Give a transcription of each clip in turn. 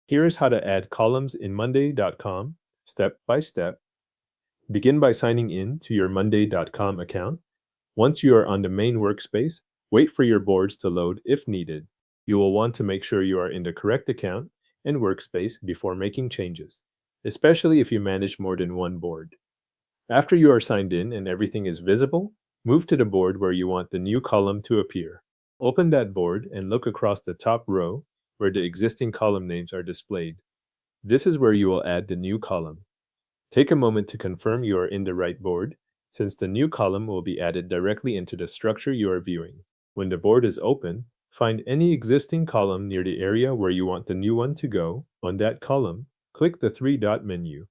Here is how to add columns in monday.com step by step. Begin by signing in to your monday.com account. Once you are on the main workspace, wait for your boards to load if needed. You will want to make sure you are in the correct account and workspace before making changes, especially if you manage more than one board. After you are signed in and everything is visible, move to the board where you want the new column to appear. Open that board and look across the top row where the existing column names are displayed. This is where you will add the new column. Take a moment to confirm you are in the right board, since the new column will be added directly into the structure you are viewing. When the board is open, find any existing column near the area where you want the new one to go. On that column, click the three-dot menu.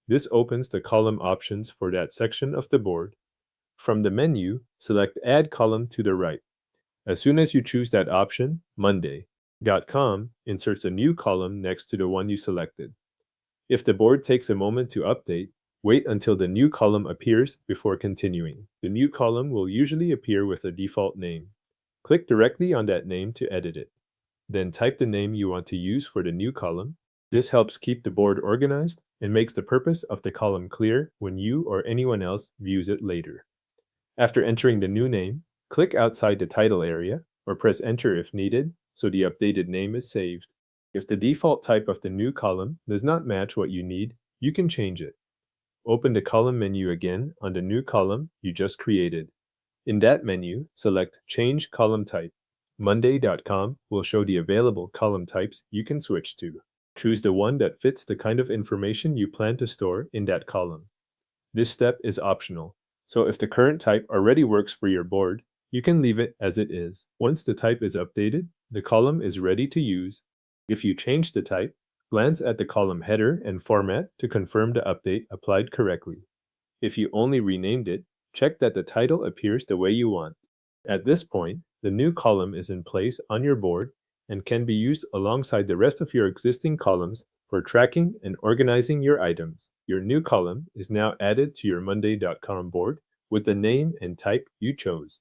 This opens the column options for that section of the board. From the menu, select Add Column to the right. As soon as you choose that option, monday.com inserts a new column next to the one you selected. If the board takes a moment to update, wait until the new column appears before continuing. The new column will usually appear with a default name. Click directly on that name to edit it. Then type the name you want to use for the new column. This helps keep the board organized and makes the purpose of the column clear when you or anyone else views it later. After entering the new name, click outside the title area or press enter if needed so the updated name is saved. If the default type of the new column does not match what you need, you can change it. Open the column menu again on the new column you just created. In that menu, select Change Column Type. Monday.com will show the available column types you can switch to. Choose the one that fits the kind of information you plan to store in that column. This step is optional, so if the current type already works for your board, you can leave it as it is. Once the type is updated, the column is ready to use. If you change the type, glance at the column header and format to confirm the update applied correctly. If you only renamed it, check that the title appears the way you want. At this point, the new column is in place on your board and can be used alongside the rest of your existing columns for tracking and organizing your items. Your new column is now added to your monday.com board with the name and type you chose.